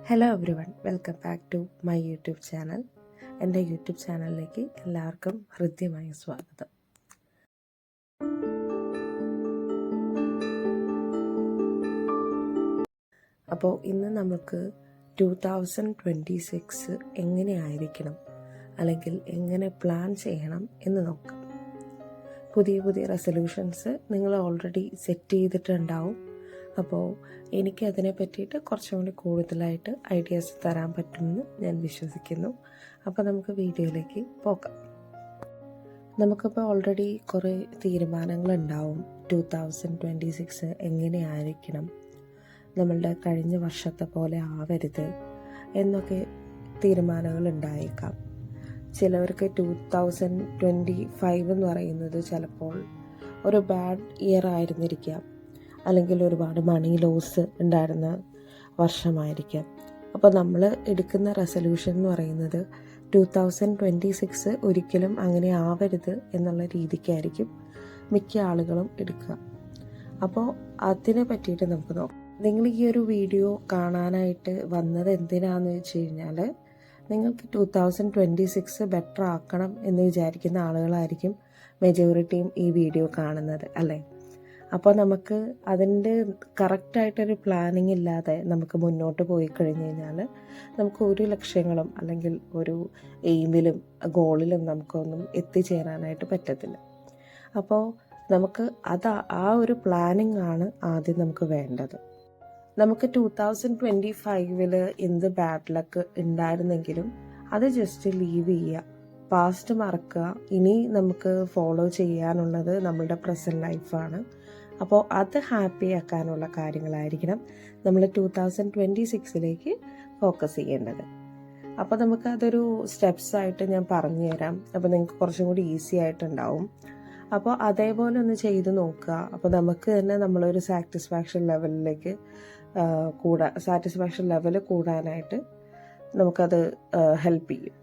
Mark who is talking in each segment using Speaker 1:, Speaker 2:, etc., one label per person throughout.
Speaker 1: Hello everyone, welcome back to my YouTube channel. എൻ്റെ YouTube ചാനലിലേക്ക് എല്ലാവർക്കും ഹൃദ്യമായ സ്വാഗതം. അപ്പോൾ ഇന്ന് നമുക്ക് 2026 എങ്ങനെയായിരിക്കണം അല്ലെങ്കിൽ എങ്ങനെ പ്ലാൻ ചെയ്യണം എന്ന് നോക്കാം. പുതിയ റെസൊല്യൂഷൻസ് നിങ്ങൾ ഓൾറെഡി സെറ്റ് ചെയ്തിട്ടുണ്ടാവും. അപ്പോൾ എനിക്കതിനെ പറ്റിയിട്ട് കുറച്ചും കൂടി കൂടുതലായിട്ട് ഐഡിയാസ് തരാൻ പറ്റുമെന്ന് ഞാൻ വിശ്വസിക്കുന്നു. അപ്പോൾ നമുക്ക് വീഡിയോയിലേക്ക് പോകാം. നമുക്കിപ്പോൾ ഓൾറെഡി കുറേ തീരുമാനങ്ങളുണ്ടാവും. 2026 എങ്ങനെയായിരിക്കണം, നമ്മളുടെ കഴിഞ്ഞ വർഷത്തെ പോലെ ആവരുത് എന്നൊക്കെ തീരുമാനങ്ങൾ ഉണ്ടായേക്കാം. ചിലവർക്ക് 2025 എന്ന് പറയുന്നത് ചിലപ്പോൾ ഒരു ബാഡ് ഇയർ ആയിരുന്നിരിക്കാം, അല്ലെങ്കിൽ ഒരുപാട് മണി ലോസ് ഉണ്ടായിരുന്ന വർഷമായിരിക്കാം. അപ്പോൾ നമ്മൾ എടുക്കുന്ന റെസൊല്യൂഷൻ എന്ന് പറയുന്നത് 2026 ഒരിക്കലും അങ്ങനെ ആവരുത് എന്നുള്ള രീതിക്കായിരിക്കും മിക്ക ആളുകളും എടുക്കുക. അപ്പോൾ അതിനെ പറ്റിയിട്ട് നമുക്ക് നോക്കാം. നിങ്ങൾ ഈ ഒരു വീഡിയോ കാണാനായിട്ട് വന്നത് എന്തിനാന്ന് വെച്ച് കഴിഞ്ഞാൽ, നിങ്ങൾക്ക് 2026 ബെറ്റർ ആക്കണം എന്ന് വിചാരിക്കുന്ന ആളുകളായിരിക്കും മെജോറിറ്റിയും ഈ വീഡിയോ കാണുന്നത്, അല്ലേ? അപ്പോൾ നമുക്ക് അതിൻ്റെ കറക്റ്റായിട്ടൊരു പ്ലാനിങ് ഇല്ലാതെ നമുക്ക് മുന്നോട്ട് പോയി കഴിഞ്ഞ് കഴിഞ്ഞാൽ നമുക്ക് ഒരു ലക്ഷ്യങ്ങളും അല്ലെങ്കിൽ ഒരു എയിമിലും ഗോളിലും നമുക്കൊന്നും എത്തിച്ചേരാനായിട്ട് പറ്റത്തില്ല. അപ്പോൾ നമുക്ക് ആ ഒരു പ്ലാനിങ് ആണ് ആദ്യം നമുക്ക് വേണ്ടത്. നമുക്ക് 2025 എന്ത് ബാഡ് ലക്ക് ഉണ്ടായിരുന്നെങ്കിലും അത് ജസ്റ്റ് ലീവ് ചെയ്യുക, പാസ്റ്റ് മറക്കുക. ഇനി നമുക്ക് ഫോളോ ചെയ്യാനുള്ളത് നമ്മളുടെ പ്രസൻറ്റ് ലൈഫാണ്. അപ്പോൾ അത് ഹാപ്പി ആക്കാനുള്ള കാര്യങ്ങളായിരിക്കണം നമ്മൾ 2026 ഫോക്കസ് ചെയ്യേണ്ടത്. അപ്പോൾ നമുക്ക് അതൊരു സ്റ്റെപ്സായിട്ട് ഞാൻ പറഞ്ഞു തരാം. അപ്പോൾ നിങ്ങൾക്ക് കുറച്ചും കൂടി ഈസി ആയിട്ടുണ്ടാവും. അപ്പോൾ അതേപോലെ ഒന്ന് ചെയ്ത് നോക്കുക. അപ്പോൾ നമുക്ക് തന്നെ നമ്മളൊരു സാറ്റിസ്ഫാക്ഷൻ ലെവൽ കൂടാനായിട്ട് നമുക്കത് ഹെൽപ്പ് ചെയ്യും.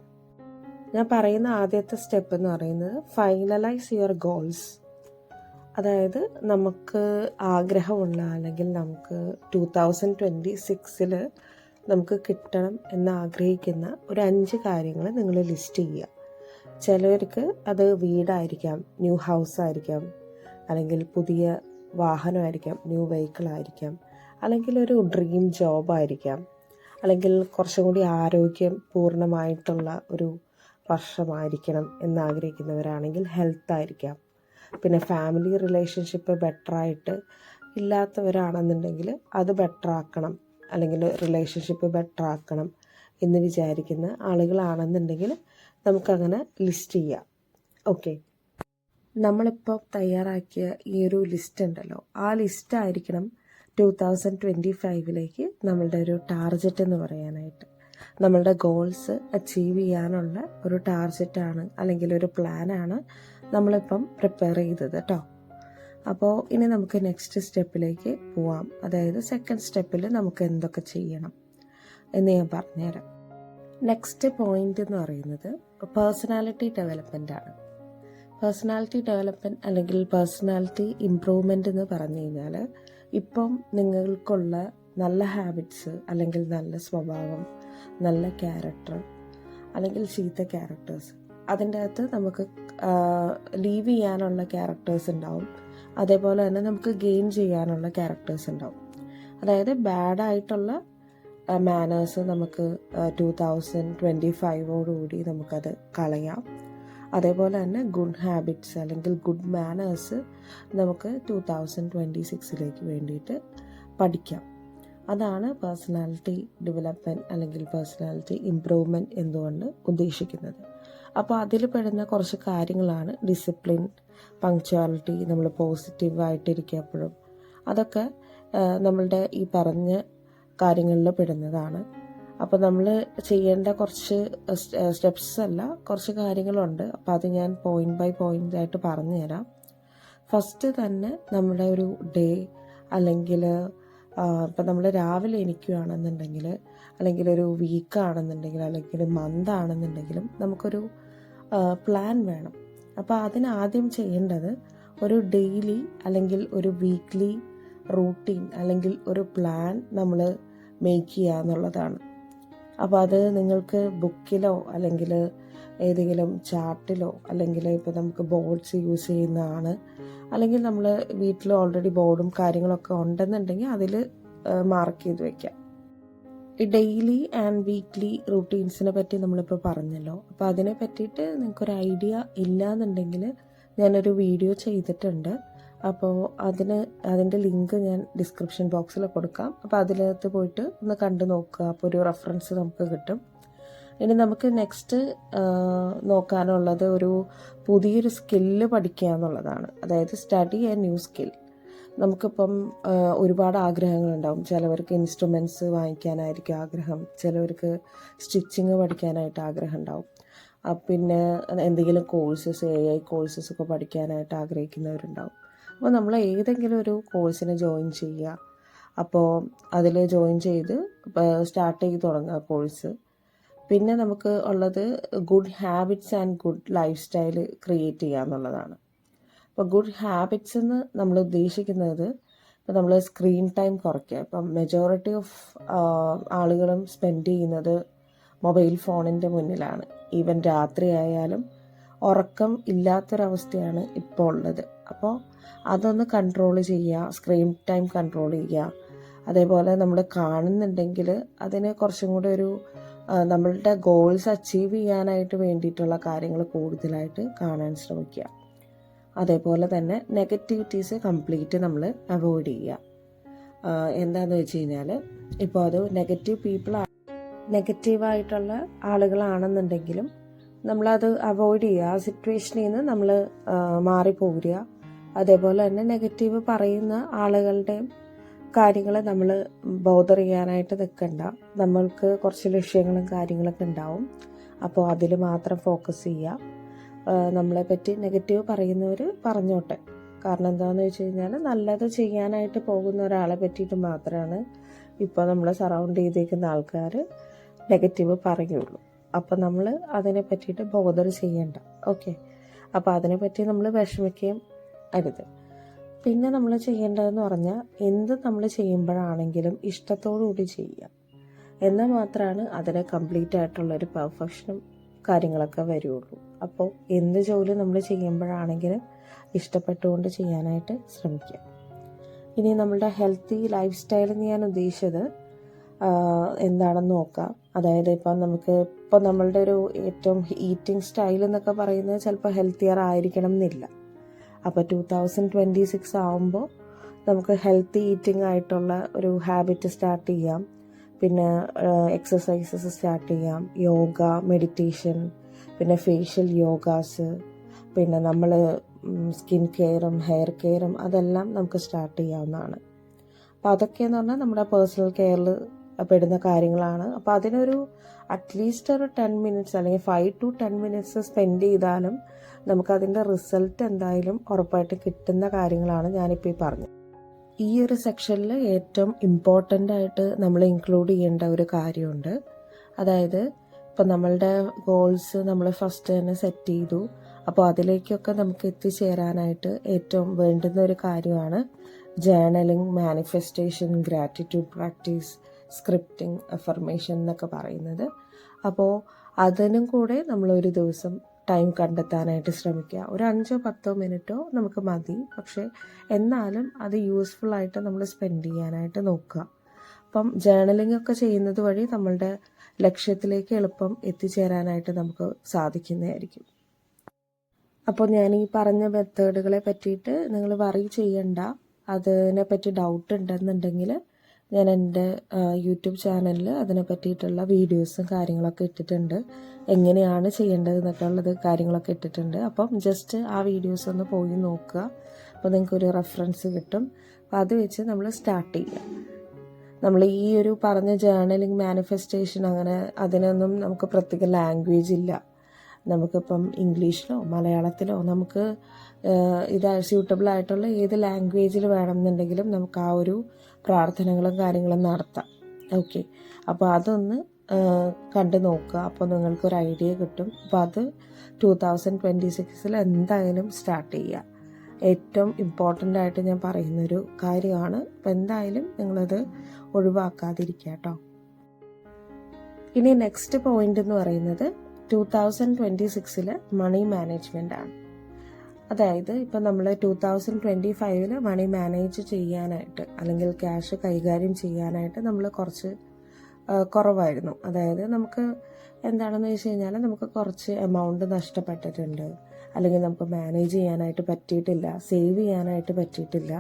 Speaker 1: ഞാൻ പറയുന്ന ആദ്യത്തെ സ്റ്റെപ്പ് എന്ന് പറയുന്നത് ഫൈനലൈസ് യുവർ ഗോൾസ്. അതായത് നമുക്ക് ആഗ്രഹമുള്ള അല്ലെങ്കിൽ നമുക്ക് 2026 നമുക്ക് കിട്ടണം എന്ന് ആഗ്രഹിക്കുന്ന ഒരു 5 കാര്യങ്ങൾ നിങ്ങൾ ലിസ്റ്റ് ചെയ്യുക. ചിലവർക്ക് അത് വീടായിരിക്കാം, ന്യൂ ഹൗസ് ആയിരിക്കാം, അല്ലെങ്കിൽ പുതിയ വാഹനമായിരിക്കാം, ന്യൂ വെഹിക്കിൾ ആയിരിക്കാം, അല്ലെങ്കിൽ ഒരു ഡ്രീം ജോബായിരിക്കാം, അല്ലെങ്കിൽ കുറച്ചും കൂടി ആരോഗ്യം പൂർണ്ണമായിട്ടുള്ള ഒരു വർഷമായിരിക്കണം എന്നാഗ്രഹിക്കുന്നവരാണെങ്കിൽ ഹെൽത്ത് ആയിരിക്കാം. പിന്നെ ഫാമിലി റിലേഷൻഷിപ്പ് ബെറ്ററായിട്ട് ഇല്ലാത്തവരാണെന്നുണ്ടെങ്കിൽ അത് ബെറ്ററാക്കണം, അല്ലെങ്കിൽ റിലേഷൻഷിപ്പ് ബെറ്ററാക്കണം എന്ന് വിചാരിക്കുന്ന ആളുകളാണെന്നുണ്ടെങ്കിൽ നമുക്കങ്ങനെ ലിസ്റ്റ് ചെയ്യാം. ഓക്കെ, നമ്മളിപ്പോൾ തയ്യാറാക്കിയ ഈ ഒരു ലിസ്റ്റ് ഉണ്ടല്ലോ, ആ ലിസ്റ്റ് ആയിരിക്കണം 2025 നമ്മളുടെ ഒരു ടാർഗറ്റ് എന്ന് പറയാനായിട്ട്. നമ്മളുടെ ഗോൾസ് അച്ചീവ് ചെയ്യാനുള്ള ഒരു ടാർഗറ്റാണ് അല്ലെങ്കിൽ ഒരു പ്ലാനാണ് നമ്മളിപ്പം പ്രിപ്പയർ ചെയ്തത് കേട്ടോ. അപ്പോൾ ഇനി നമുക്ക് നെക്സ്റ്റ് സ്റ്റെപ്പിലേക്ക് പോവാം. അതായത് സെക്കൻഡ് സ്റ്റെപ്പിൽ നമുക്ക് എന്തൊക്കെ ചെയ്യണം എന്ന് ഞാൻ പറഞ്ഞുതരാം. നെക്സ്റ്റ് പോയിന്റ് എന്ന് പറയുന്നത് പേഴ്സണാലിറ്റി ഡെവലപ്മെൻ്റ് ആണ്. പേഴ്സണാലിറ്റി ഡെവലപ്മെൻറ്റ് അല്ലെങ്കിൽ പേഴ്സണാലിറ്റി ഇംപ്രൂവ്മെൻ്റ് എന്ന് പറഞ്ഞു കഴിഞ്ഞാൽ, ഇപ്പം നിങ്ങൾക്കുള്ള നല്ല ഹാബിറ്റ്സ് അല്ലെങ്കിൽ നല്ല സ്വഭാവം, നല്ല ക്യാരക്ടർ അല്ലെങ്കിൽ ചീത്ത ക്യാരക്ടേഴ്സ്, അതിൻ്റെ അകത്ത് നമുക്ക് ലീവ് ചെയ്യാനുള്ള ക്യാരക്ടേഴ്സ് ഉണ്ടാവും. അതേപോലെ തന്നെ നമുക്ക് ഗെയിൻ ചെയ്യാനുള്ള ക്യാരക്ടേഴ്സ് ഉണ്ടാവും. അതായത് ബാഡായിട്ടുള്ള മാനേഴ്സ് നമുക്ക് 2025 നമുക്കത് കളയാം. അതേപോലെ തന്നെ ഗുഡ് ഹാബിറ്റ്സ് അല്ലെങ്കിൽ ഗുഡ് മാനേഴ്സ് നമുക്ക് 2026 വേണ്ടിയിട്ട് പഠിക്കാം. അതാണ് പേഴ്സണാലിറ്റി ഡെവലപ്മെൻറ്റ് അല്ലെങ്കിൽ പേഴ്സണാലിറ്റി ഇംപ്രൂവ്മെൻറ്റ് എന്തുകൊണ്ട് ഉദ്ദേശിക്കുന്നത്. അപ്പോൾ അതിൽ പെടുന്ന കുറച്ച് കാര്യങ്ങളാണ് ഡിസിപ്ലിൻ, പങ്ക്ച്വാലിറ്റി, നമ്മൾ പോസിറ്റീവായിട്ടിരിക്കുക എപ്പോഴും. അതൊക്കെ നമ്മളുടെ ഈ പറഞ്ഞ കാര്യങ്ങളിൽ പെടുന്നതാണ്. അപ്പോൾ നമ്മൾ ചെയ്യേണ്ട കുറച്ച് സ്റ്റെപ്സ് അല്ല, കുറച്ച് കാര്യങ്ങളുണ്ട്. അപ്പോൾ അത് ഞാൻ പോയിന്റ് ബൈ പോയിന്റ് ആയിട്ട് പറഞ്ഞു തരാം. ഫസ്റ്റ് തന്നെ നമ്മുടെ ഒരു ഡേ അല്ലെങ്കിൽ ഇപ്പം നമ്മൾ രാവിലെ എണീക്കുകയാണെന്നുണ്ടെങ്കിൽ, അല്ലെങ്കിൽ ഒരു വീക്കാണെന്നുണ്ടെങ്കിൽ, അല്ലെങ്കിൽ മന്ത് ആണെന്നുണ്ടെങ്കിലും നമുക്കൊരു പ്ലാൻ വേണം. അപ്പോൾ അതിനാദ്യം ചെയ്യേണ്ടത് ഒരു ഡെയിലി അല്ലെങ്കിൽ ഒരു വീക്ക്ലി റൂട്ടീൻ അല്ലെങ്കിൽ ഒരു പ്ലാൻ നമ്മൾ മേക്ക് ചെയ്യുക എന്നുള്ളതാണ്. അപ്പോൾ അത് നിങ്ങൾക്ക് ബുക്കിലോ അല്ലെങ്കിൽ ഏതെങ്കിലും ചാർട്ടിലോ അല്ലെങ്കിൽ ഇപ്പോൾ നമുക്ക് ബോർഡ്സ് യൂസ് ചെയ്യുന്നതാണ്, അല്ലെങ്കിൽ നമ്മൾ വീട്ടിൽ ഓൾറെഡി ബോർഡും കാര്യങ്ങളൊക്കെ ഉണ്ടെന്നുണ്ടെങ്കിൽ അതിൽ മാർക്ക് ചെയ്ത് വയ്ക്കാം. ഈ ഡെയിലി ആൻഡ് വീക്ക്ലി റൂട്ടീൻസിനെ പറ്റി നമ്മളിപ്പോൾ പറഞ്ഞല്ലോ. അപ്പോൾ അതിനെ പറ്റിയിട്ട് നിങ്ങൾക്കൊരു ഐഡിയ ഇല്ലയെന്നുണ്ടെങ്കിൽ ഞാനൊരു വീഡിയോ ചെയ്തിട്ടുണ്ട്. അപ്പോൾ അതിൻ്റെ ലിങ്ക് ഞാൻ ഡിസ്ക്രിപ്ഷൻ ബോക്സിൽ കൊടുക്കാം. അപ്പോൾ അതിനകത്ത് പോയിട്ട് ഒന്ന് കണ്ടു നോക്കുക. അപ്പോൾ ഒരു റെഫറൻസ് നമുക്ക് കിട്ടും. ഇനി നമുക്ക് നെക്സ്റ്റ് നോക്കാനുള്ളത് ഒരു പുതിയൊരു സ്കില്ല് പഠിക്കുക എന്നുള്ളതാണ്. അതായത് സ്റ്റഡി എ ന്യൂ സ്കിൽ. നമുക്കിപ്പം ഒരുപാട് ആഗ്രഹങ്ങളുണ്ടാവും. ചിലവർക്ക് ഇൻസ്ട്രുമെൻറ്റ്സ് വാങ്ങിക്കാനായിരിക്കും ആഗ്രഹം, ചിലവർക്ക് സ്റ്റിച്ചിങ് പഠിക്കാനായിട്ട് ആഗ്രഹം ഉണ്ടാവും. പിന്നെ എന്തെങ്കിലും കോഴ്സസ്, AI കോഴ്സസ് ഒക്കെ പഠിക്കാനായിട്ട് ആഗ്രഹിക്കുന്നവരുണ്ടാവും. അപ്പോൾ നമ്മൾ ഏതെങ്കിലും ഒരു കോഴ്സിന് ജോയിൻ ചെയ്യുക. അപ്പോൾ അതിൽ ജോയിൻ ചെയ്ത് സ്റ്റാർട്ട് ചെയ്ത് തുടങ്ങുക കോഴ്സ്. പിന്നെ നമുക്ക് ഉള്ളത് good habits and good life style create ചെയ്യുക എന്നുള്ളതാണ്. അപ്പോൾ ഗുഡ് ഹാബിറ്റ്സ് എന്ന് നമ്മൾ ഉദ്ദേശിക്കുന്നത്, ഇപ്പോൾ നമ്മൾ സ്ക്രീൻ ടൈം കുറയ്ക്കുക. ഇപ്പം മെജോറിറ്റി ഓഫ് ആളുകളും സ്പെൻഡ് ചെയ്യുന്നത് മൊബൈൽ ഫോണിൻ്റെ മുന്നിലാണ്. ഈവൻ രാത്രി ആയാലും ഉറക്കം ഇല്ലാത്തൊരവസ്ഥയാണ് ഇപ്പോൾ ഉള്ളത്. അപ്പോൾ അതൊന്ന് കൺട്രോൾ ചെയ്യുക, സ്ക്രീൻ ടൈം കൺട്രോൾ ചെയ്യുക. അതേപോലെ നമ്മൾ കാണുന്നുണ്ടെങ്കിൽ അതിന് കുറച്ചും കൂടെ ഒരു നമ്മളുടെ ഗോൾസ് അച്ചീവ് ചെയ്യാനായിട്ട് വേണ്ടിയിട്ടുള്ള കാര്യങ്ങൾ കൂടുതലായിട്ട് കാണാൻ ശ്രമിക്കുക. അതേപോലെ തന്നെ നെഗറ്റിവിറ്റീസ് കംപ്ലീറ്റ് നമ്മൾ അവോയ്ഡ് ചെയ്യുക. എന്താണെന്ന് വെച്ച് കഴിഞ്ഞാൽ, ഇപ്പോൾ അത് നെഗറ്റീവായിട്ടുള്ള ആളുകളാണെന്നുണ്ടെങ്കിലും നമ്മളത് അവോയ്ഡ് ചെയ്യുക. ആ സിറ്റുവേഷനിൽ നിന്ന് നമ്മൾ മാറിപ്പോരുക. അതേപോലെ തന്നെ നെഗറ്റീവ് പറയുന്ന ആളുകളുടെയും കാര്യങ്ങൾ നമ്മൾ ബോദർ ചെയ്യാനായിട്ട് നിൽക്കണ്ട. നമ്മൾക്ക് കുറച്ച് ലക്ഷ്യങ്ങളും കാര്യങ്ങളൊക്കെ ഉണ്ടാവും. അപ്പോൾ അതിൽ മാത്രം ഫോക്കസ് ചെയ്യുക. നമ്മളെ പറ്റി നെഗറ്റീവ് പറയുന്നവർ പറഞ്ഞോട്ടെ. കാരണം എന്താണെന്ന് വെച്ച് കഴിഞ്ഞാൽ, നല്ലത് ചെയ്യാനായിട്ട് പോകുന്ന ഒരാളെ പറ്റിയിട്ട് മാത്രമാണ് ഇപ്പോൾ നമ്മളെ സറൗണ്ട് ചെയ്തേക്കുന്ന ആൾക്കാർ നെഗറ്റീവ് പറയുള്ളൂ. അപ്പോൾ നമ്മൾ അതിനെ പറ്റിയിട്ട് ബോദർ ചെയ്യണ്ട. ഓക്കെ, അപ്പോൾ അതിനെപ്പറ്റി നമ്മൾ വിഷമിക്കുകയും അരുത്. പിന്നെ നമ്മൾ ചെയ്യേണ്ടതെന്ന് പറഞ്ഞാൽ, എന്ത് നമ്മൾ ചെയ്യുമ്പോഴാണെങ്കിലും ഇഷ്ടത്തോടു കൂടി ചെയ്യുക. എന്നാൽ മാത്രമാണ് അതിന് കംപ്ലീറ്റ് ആയിട്ടുള്ളൊരു പെർഫെക്ഷനും കാര്യങ്ങളൊക്കെ വരുള്ളൂ. അപ്പോൾ എന്ത് ജോലി നമ്മൾ ചെയ്യുമ്പോഴാണെങ്കിലും ഇഷ്ടപ്പെട്ടുകൊണ്ട് ചെയ്യാനായിട്ട് ശ്രമിക്കുക. ഇനി നമ്മളുടെ ഹെൽത്തി ലൈഫ് സ്റ്റൈൽ എന്ന് ഞാൻ ഉദ്ദേശിച്ചത് എന്താണെന്ന് നോക്കാം. അതായത് ഇപ്പം നമ്മളുടെ ഒരു ഏറ്റവും ഈറ്റിംഗ് സ്റ്റൈൽ എന്നൊക്കെ പറയുന്നത് ചിലപ്പോൾ ഹെൽത്തിയർ ആയിരിക്കണം എന്നില്ല. അപ്പോൾ 2026 ആകുമ്പോൾ നമുക്ക് ഹെൽത്തി ഈറ്റിംഗ് ആയിട്ടുള്ള ഒരു ഹാബിറ്റ് സ്റ്റാർട്ട് ചെയ്യാം. പിന്നെ എക്സസൈസസ് സ്റ്റാർട്ട് ചെയ്യാം, യോഗ, മെഡിറ്റേഷൻ, പിന്നെ ഫേഷ്യൽ യോഗാസ്, പിന്നെ നമ്മൾ സ്കിൻ കെയറും ഹെയർ കെയറും അതെല്ലാം നമുക്ക് സ്റ്റാർട്ട് ചെയ്യാവുന്നതാണ്. അപ്പോൾ അതൊക്കെയെന്ന് പറഞ്ഞാൽ നമ്മുടെ പേഴ്സണൽ കെയറിൽ പെടുന്ന കാര്യങ്ങളാണ്. അപ്പോൾ അതിനൊരു അറ്റ്ലീസ്റ്റ് ഒരു 10 മിനിറ്റ്സ് അല്ലെങ്കിൽ 5 to 10 മിനിറ്റ്സ് സ്പെൻഡ് ചെയ്താലും നമുക്കതിൻ്റെ റിസൾട്ട് എന്തായാലും ഉറപ്പായിട്ട് കിട്ടുന്ന കാര്യങ്ങളാണ് ഞാനിപ്പോൾ ഈ പറഞ്ഞത്. ഈ ഒരു സെക്ഷനിൽ ഏറ്റവും ഇമ്പോർട്ടൻ്റ് ആയിട്ട് നമ്മൾ ഇൻക്ലൂഡ് ചെയ്യേണ്ട ഒരു കാര്യമുണ്ട്. അതായത് ഇപ്പം നമ്മളുടെ ഗോൾസ് നമ്മൾ ഫസ്റ്റ് തന്നെ സെറ്റ് ചെയ്തു. അപ്പോൾ അതിലേക്കൊക്കെ നമുക്ക് എത്തിച്ചേരാനായിട്ട് ഏറ്റവും വേണ്ടുന്ന ഒരു കാര്യമാണ് journaling, manifestation, gratitude practice, scripting, affirmation എന്നൊക്കെ പറയുന്നത്. അപ്പോൾ അതിനും കൂടെ നമ്മളൊരു ദിവസം ടൈം കണ്ടെത്താനായിട്ട് ശ്രമിക്കുക. ഒരു 5-10 മിനിറ്റോ നമുക്ക് മതി. പക്ഷേ എന്നാലും അത് യൂസ്ഫുൾ ആയിട്ട് നമ്മൾ സ്പെൻഡ് ചെയ്യാനായിട്ട് നോക്കുക. അപ്പം ജേർണലിംഗ് ഒക്കെ ചെയ്യുന്നത് വഴി നമ്മളുടെ ലക്ഷ്യത്തിലേക്ക് എളുപ്പം എത്തിച്ചേരാനായിട്ട് നമുക്ക് സാധിക്കുന്നതായിരിക്കും. അപ്പോൾ ഞാൻ ഈ പറഞ്ഞ മെത്തേഡുകളെ പറ്റിയിട്ട് നിങ്ങൾ വറി ചെയ്യണ്ട. അതിനെപ്പറ്റി ഡൗട്ട് ഉണ്ടെന്നുണ്ടെങ്കിൽ ഞാൻ എൻ്റെ യൂട്യൂബ് ചാനലിൽ അതിനെ പറ്റിയിട്ടുള്ള വീഡിയോസും കാര്യങ്ങളൊക്കെ ഇട്ടിട്ടുണ്ട്. എങ്ങനെയാണ് ചെയ്യേണ്ടത് എന്നൊക്കെ ഉള്ളത് കാര്യങ്ങളൊക്കെ ഇട്ടിട്ടുണ്ട്. അപ്പം ജസ്റ്റ് ആ വീഡിയോസ് ഒന്ന് പോയി നോക്കുക. അപ്പോൾ നിങ്ങൾക്കൊരു റെഫറൻസ് കിട്ടും. അപ്പോൾ അത് വെച്ച് നമ്മൾ സ്റ്റാർട്ട് ചെയ്യുക. നമ്മൾ ഈ ഒരു പറഞ്ഞ ജേർണലിംഗ്, മാനിഫെസ്റ്റേഷൻ അങ്ങനെ അതിനൊന്നും നമുക്ക് പ്രത്യേക ലാംഗ്വേജ് ഇല്ല. നമുക്കിപ്പം ഇംഗ്ലീഷിലോ മലയാളത്തിലോ നമുക്ക് ഇത് സ്യൂട്ടബിൾ ആയിട്ടുള്ള ഏത് ലാംഗ്വേജിൽ വേണമെന്നുണ്ടെങ്കിലും നമുക്ക് ആ ഒരു പ്രാർത്ഥനകളും കാര്യങ്ങളും നടത്താം. ഓക്കെ, അപ്പോൾ അതൊന്ന് കണ്ടു നോക്കുക. അപ്പോൾ നിങ്ങൾക്കൊരു ഐഡിയ കിട്ടും. അപ്പോൾ അത് 2026 എന്തായാലും സ്റ്റാർട്ട് ചെയ്യുക. ഏറ്റവും ഇമ്പോർട്ടൻ്റ് ആയിട്ട് ഞാൻ പറയുന്നൊരു കാര്യമാണ്. അപ്പോൾ എന്തായാലും നിങ്ങളത് ഒഴിവാക്കാതിരിക്കുക കേട്ടോ. ഇനി നെക്സ്റ്റ് പോയിന്റ് എന്ന് പറയുന്നത് 2026 മണി മാനേജ്മെന്റ് ആണ്. അതായത് ഇപ്പം നമ്മൾ 2025 മണി മാനേജ് ചെയ്യാനായിട്ട് അല്ലെങ്കിൽ ക്യാഷ് കൈകാര്യം ചെയ്യാനായിട്ട് നമ്മൾ കുറച്ച് കുറവായിരുന്നു. അതായത് നമുക്ക് എന്താണെന്ന് വെച്ച് കഴിഞ്ഞാൽ നമുക്ക് കുറച്ച് എമൗണ്ട് നഷ്ടപ്പെട്ടിട്ടുണ്ട്, അല്ലെങ്കിൽ നമുക്ക് മാനേജ് ചെയ്യാനായിട്ട് പറ്റിയിട്ടില്ല, സേവ് ചെയ്യാനായിട്ട് പറ്റിയിട്ടില്ല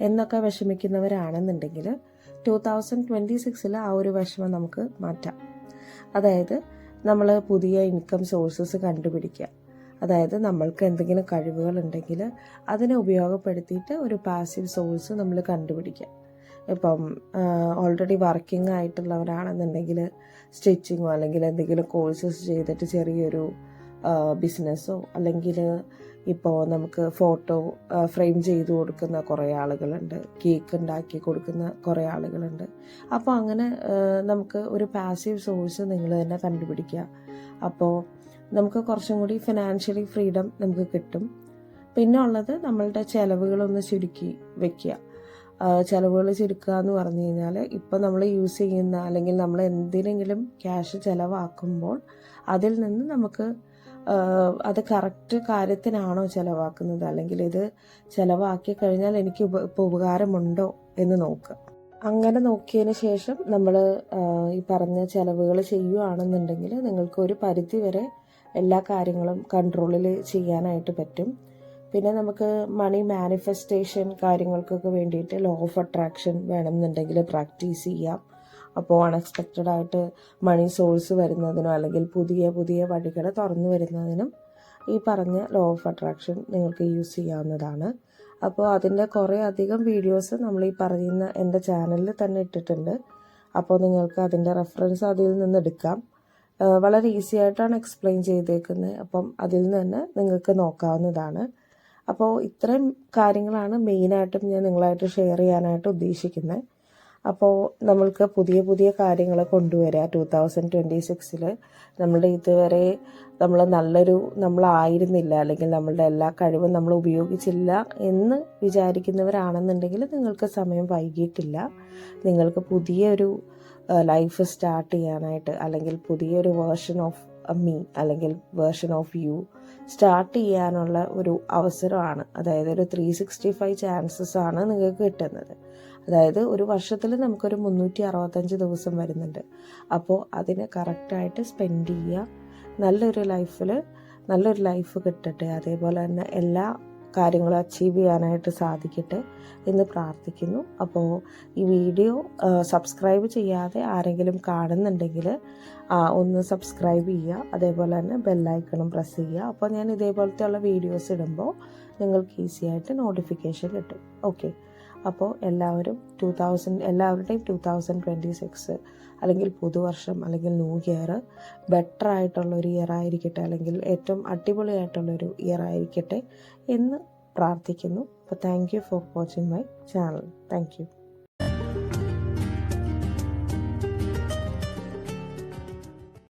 Speaker 1: എന്നൊക്കെ വിഷമിക്കുന്നവരാണെന്നുണ്ടെങ്കിൽ 2026 ആ ഒരു വിഷമം നമുക്ക് മാറ്റാം. അതായത് നമ്മൾ പുതിയ ഇൻകം സോഴ്സസ് കണ്ടുപിടിക്കുക. അതായത് നമ്മൾക്ക് എന്തെങ്കിലും കഴിവുകൾ ഉണ്ടെങ്കിൽ അതിനെ ഉപയോഗപ്പെടുത്തിയിട്ട് ഒരു പാസീവ് സോഴ്സ് നമ്മൾ കണ്ടുപിടിക്കുക. ഇപ്പം ഓൾറെഡി വർക്കിംഗ് ആയിട്ടുള്ളവരാണെന്നുണ്ടെങ്കിൽ സ്റ്റിച്ചിങ്ങോ അല്ലെങ്കിൽ എന്തെങ്കിലും കോഴ്സസ് ചെയ്തിട്ട് ചെറിയൊരു ബിസിനസ്സോ, അല്ലെങ്കിൽ ഇപ്പോൾ നമുക്ക് ഫോട്ടോ ഫ്രെയിം ചെയ്ത് കൊടുക്കുന്ന കുറേ ആളുകളുണ്ട്, കേക്ക് ഉണ്ടാക്കി കൊടുക്കുന്ന കുറേ ആളുകളുണ്ട്. അപ്പോൾ അങ്ങനെ നമുക്ക് ഒരു പാസീവ് സോഴ്സ് നിങ്ങൾ തന്നെ കണ്ടുപിടിക്കുക. അപ്പോൾ നമുക്ക് കുറച്ചും കൂടി ഫിനാൻഷ്യലി ഫ്രീഡം നമുക്ക് കിട്ടും. പിന്നെ ഉള്ളത് നമ്മളുടെ ചിലവുകളൊന്ന് ചുരുക്കി വെക്കുക. ചിലവുകൾ ചുരുക്കുക എന്ന് പറഞ്ഞു കഴിഞ്ഞാൽ ഇപ്പം നമ്മൾ യൂസ് ചെയ്യുന്ന അല്ലെങ്കിൽ നമ്മൾ എന്തിനെങ്കിലും ക്യാഷ് ചിലവാക്കുമ്പോൾ അതിൽ നിന്ന് നമുക്ക് അത് കറക്റ്റ് കാര്യത്തിനാണോ ചിലവാക്കുന്നത്, അല്ലെങ്കിൽ ഇത് ചിലവാക്കി കഴിഞ്ഞാൽ എനിക്ക് ഇപ്പോൾ ഉപകാരമുണ്ടോ എന്ന് നോക്കുക. അങ്ങനെ നോക്കിയതിന് ശേഷം നമ്മൾ ഈ പറഞ്ഞ ചിലവുകൾ ചെയ്യുകയാണെന്നുണ്ടെങ്കിൽ നിങ്ങൾക്ക് ഒരു പരിധി വരെ എല്ലാ കാര്യങ്ങളും കൺട്രോളിൽ ചെയ്യാനായിട്ട് പറ്റും. പിന്നെ നമുക്ക് മണി മാനിഫെസ്റ്റേഷൻ കാര്യങ്ങൾക്കൊക്കെ വേണ്ടിയിട്ട് ലോ ഓഫ് അട്രാക്ഷൻ വേണമെന്നുണ്ടെങ്കിൽ പ്രാക്ടീസ് ചെയ്യാം. അപ്പോൾ അൺഎക്സ്പെക്റ്റഡ് ആയിട്ട് മണി സോഴ്സ് വരുന്നതിനോ അല്ലെങ്കിൽ പുതിയ പുതിയ വഴികൾ തുറന്നു വരുന്നതിനും ഈ പറഞ്ഞ ലോ ഓഫ് അട്രാക്ഷൻ നിങ്ങൾക്ക് യൂസ് ചെയ്യാവുന്നതാണ്. അപ്പോൾ അതിൻ്റെ കുറേ അധികം വീഡിയോസ് നമ്മൾ ഈ പറയുന്ന എൻ്റെ ചാനലിൽ തന്നെ ഇട്ടിട്ടുണ്ട്. അപ്പോൾ നിങ്ങൾക്ക് അതിൻ്റെ റെഫറൻസ് അതിൽ നിന്ന് എടുക്കാം. വളരെ ഈസി ആയിട്ടാണ് എക്സ്പ്ലെയിൻ ചെയ്തേക്കുന്നത്. അപ്പം അതിൽ നിന്ന് തന്നെ നിങ്ങൾക്ക് നോക്കാവുന്നതാണ്. അപ്പോൾ ഇത്രയും കാര്യങ്ങളാണ് മെയിനായിട്ടും ഞാൻ നിങ്ങളായിട്ട് ഷെയർ ചെയ്യാനായിട്ട് ഉദ്ദേശിക്കുന്നത്. അപ്പോൾ നമ്മൾക്ക് പുതിയ പുതിയ കാര്യങ്ങൾ കൊണ്ടുവരിക 2026 നമ്മളുടെ ഇതുവരെ നമ്മളായിരുന്നില്ല അല്ലെങ്കിൽ നമ്മളുടെ എല്ലാ കഴിവും നമ്മൾ ഉപയോഗിച്ചില്ല എന്ന് വിചാരിക്കുന്നവരാണെന്നുണ്ടെങ്കിൽ നിങ്ങൾക്ക് സമയം വൈകിട്ടില്ല. നിങ്ങൾക്ക് പുതിയൊരു ലൈഫ് സ്റ്റാർട്ട് ചെയ്യാനായിട്ട്, അല്ലെങ്കിൽ പുതിയൊരു വേർഷൻ ഓഫ് മീ അല്ലെങ്കിൽ വേർഷൻ ഓഫ് യു സ്റ്റാർട്ട് ചെയ്യാനുള്ള ഒരു അവസരമാണ്. അതായത് ഒരു 365 ചാൻസസ് ആണ് നിങ്ങൾക്ക് കിട്ടുന്നത്. അതായത് ഒരു വർഷത്തിൽ നമുക്കൊരു 365 ദിവസം വരുന്നുണ്ട്. അപ്പോൾ അതിനെ കറക്റ്റായിട്ട് സ്പെൻഡ് ചെയ്യുക. നല്ലൊരു ലൈഫ് കിട്ടട്ടെ, അതേപോലെ തന്നെ എല്ലാ കാര്യങ്ങളും അച്ചീവ് ചെയ്യാനായിട്ട് സാധിക്കട്ടെ എന്ന് പ്രാർത്ഥിക്കുന്നു. അപ്പോൾ ഈ വീഡിയോ സബ്സ്ക്രൈബ് ചെയ്യാതെ ആരെങ്കിലും കാണുന്നുണ്ടെങ്കിൽ ഒന്ന് സബ്സ്ക്രൈബ് ചെയ്യുക, അതേപോലെ തന്നെ ബെല്ലൈക്കണും പ്രസ് ചെയ്യുക. അപ്പോൾ ഞാൻ ഇതേപോലത്തെ ഉള്ള വീഡിയോസ് ഇടുമ്പോൾ നിങ്ങൾക്ക് ഈസി ആയിട്ട് നോട്ടിഫിക്കേഷൻ കിട്ടും. ഓക്കെ, അപ്പോൾ എല്ലാവരുടെയും 2026 അല്ലെങ്കിൽ പുതുവർഷം അല്ലെങ്കിൽ ന്യൂ ഇയർ ബെറ്റർ ആയിട്ടുള്ളൊരു ഇയർ ആയിരിക്കട്ടെ, അല്ലെങ്കിൽ ഏറ്റവും അടിപൊളിയായിട്ടുള്ളൊരു ഇയർ ആയിരിക്കട്ടെ എന്ന് പ്രാർത്ഥിക്കുന്നു. അപ്പോൾ thank you for watching my channel. Thank you.